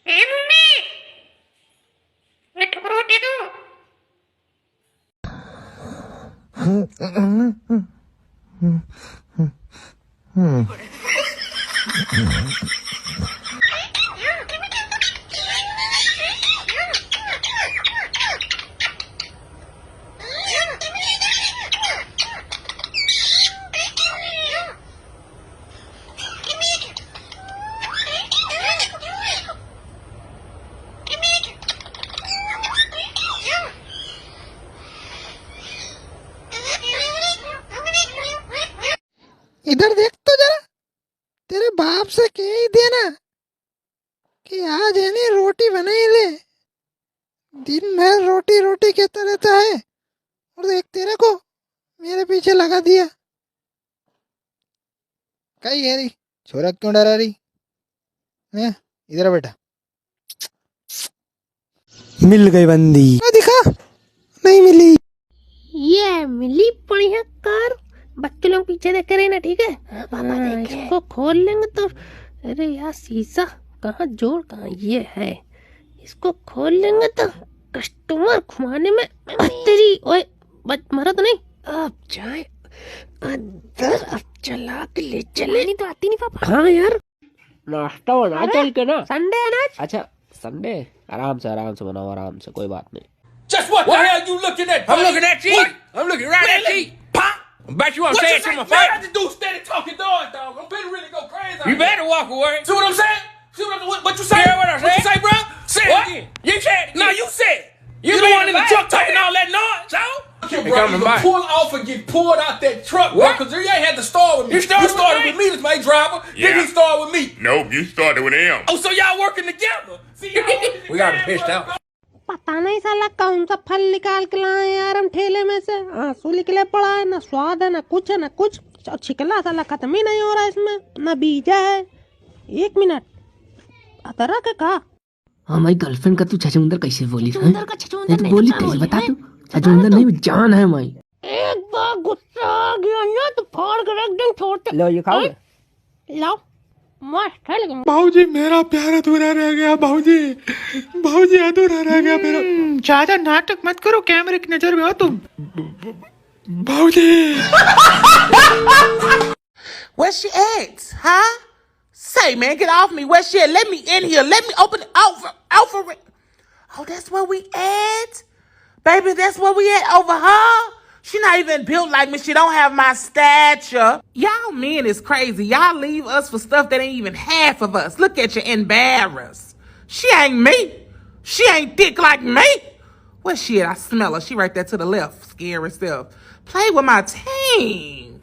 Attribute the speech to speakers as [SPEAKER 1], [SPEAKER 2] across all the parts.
[SPEAKER 1] ए mummy, मैं ठुकरो दे दूं?
[SPEAKER 2] इधर देख तो जरा, तेरे बाप से कह ही देना कि आज है नहीं रोटी बनाई ले। दिन भर रोटी रोटी कहता रहता है और देख तेरे को मेरे पीछे लगा दिया। कहीं है रही छोरा, क्यों डरा रही है? इधर बेटा, मिल गई बंदी। दिखा, नहीं मिली।
[SPEAKER 1] ये मिली बढ़िया कार। बच्चे लोग पीछे देख रहे ना, ठीक है? पापा देख रहे हैं। इसको खोल लेंगे तो, अरे यार शीशा कहाँ, जोड़ कहाँ, ये है। इसको खोल लेंगे तो कस्टमर घुमाने में तेरी, ओए मरा तो नहीं। अब जाए अंदर, अब चला के ले चले। नहीं तो आती नहीं पापा। हाँ यार, नाश्ता बना चल के ना। संडे है ना। अच्छा संडे, आराम से बनाओ, आराम से, कोई बात नहीं।
[SPEAKER 3] Just what the hell you looking at?
[SPEAKER 4] I'm looking at you. I'm looking right at you.
[SPEAKER 3] Pop!
[SPEAKER 4] Bet you want to
[SPEAKER 3] What
[SPEAKER 4] say
[SPEAKER 3] you
[SPEAKER 4] it to
[SPEAKER 3] say?
[SPEAKER 4] my
[SPEAKER 3] Man, I
[SPEAKER 4] face.
[SPEAKER 3] just do steady talking dog, dog. I'm finna really go crazy. out
[SPEAKER 4] You
[SPEAKER 3] here.
[SPEAKER 4] better walk away.
[SPEAKER 3] See what I'm saying? See what you say?
[SPEAKER 4] You hear what I
[SPEAKER 3] What you
[SPEAKER 4] said?
[SPEAKER 3] say, bro? Say it
[SPEAKER 4] What?
[SPEAKER 3] again.
[SPEAKER 4] You said it.
[SPEAKER 3] No, you said it. You the
[SPEAKER 4] made
[SPEAKER 3] one
[SPEAKER 4] it
[SPEAKER 3] in the
[SPEAKER 4] right.
[SPEAKER 3] truck talking all that noise, so? Okay,
[SPEAKER 4] They
[SPEAKER 3] bro,
[SPEAKER 4] coming
[SPEAKER 3] you
[SPEAKER 4] by.
[SPEAKER 3] pull off and get pulled out that truck, bro,
[SPEAKER 4] What?
[SPEAKER 3] because you ain't had to start with me.
[SPEAKER 4] You started with
[SPEAKER 3] with me as my driver, then
[SPEAKER 5] Yeah.
[SPEAKER 3] he started with me.
[SPEAKER 5] Nope, you started with him.
[SPEAKER 3] Oh, so y'all working together. See, y'all working
[SPEAKER 4] We got him
[SPEAKER 3] together,
[SPEAKER 4] pissed
[SPEAKER 3] bro.
[SPEAKER 4] out.
[SPEAKER 1] पता नहीं साला कौन सा फल निकाल के लाए यार हम ठेले में से। आंसू निकले पड़ा है, ना स्वाद है, ना कुछ है, ना कुछ। और छिकला साला खत्म ही नहीं हो रहा इसमें, ना बीजा है। एक मिनट, अदरक है का?
[SPEAKER 6] हमारी गर्लफ्रेंड का तू छछूंदर कैसे बोली?
[SPEAKER 1] छछूंदर का छछूंदर
[SPEAKER 6] नहीं तो
[SPEAKER 1] नहीं,
[SPEAKER 6] बोली
[SPEAKER 1] क्या
[SPEAKER 6] कैसे
[SPEAKER 1] बोली
[SPEAKER 6] बता
[SPEAKER 1] है?
[SPEAKER 6] तू। छछूंदर नहीं, जान है हमारी।
[SPEAKER 1] एक बार गुस्सा आ गया ना तो फाड़ कर रख दें, छोड़ते।
[SPEAKER 6] लो ये खाओगे?
[SPEAKER 1] लाओ, मस्त है लेकिन।
[SPEAKER 2] भाऊजी मेरा प्यार अधूरा रह गया। भाऊजी, भाऊजी अधूरा रह गया मेरा। ज्यादा नाटक मत करो, कैमरे की नजर में हो तुम। भाऊजी।
[SPEAKER 7] Where's she at? Huh? Say, man, get off me. Where's she at? Let me in here. Let me open it. Alpha. Oh, that's where we at? Baby, that's where we at over her? She not even built like me. She don't have my stature. Y'all men is crazy. Y'all leave us for stuff that ain't even half of us. Look at you, embarrassed. She ain't me. She ain't thick like me. Where's she at? I smell her. She right there to the left. Scary stuff. Play with my team.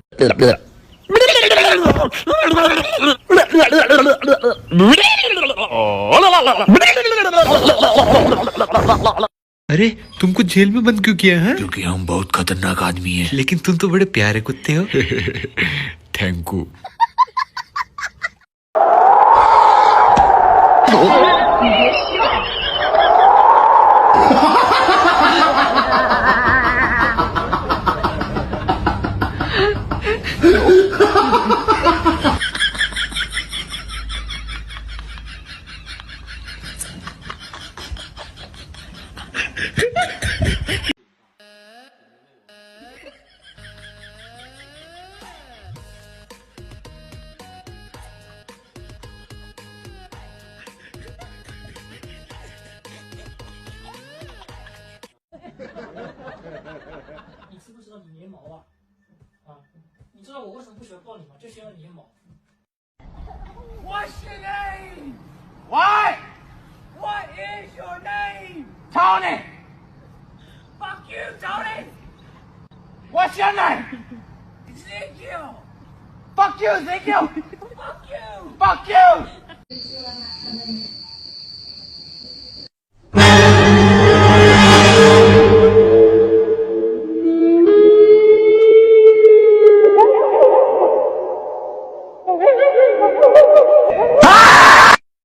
[SPEAKER 8] अरे तुमको jail में बंद क्यों किया है?
[SPEAKER 5] क्योंकि हम बहुत खतरनाक आदमी हैं।
[SPEAKER 8] लेकिन तुम तो बड़े प्यारे कुत्ते हो।
[SPEAKER 5] Thank you.
[SPEAKER 3] What's your name? What? What is your name? Tony. Fuck you, Tony. What's your name? Ezekiel. Fuck you, Ezekiel. Fuck you. Fuck you.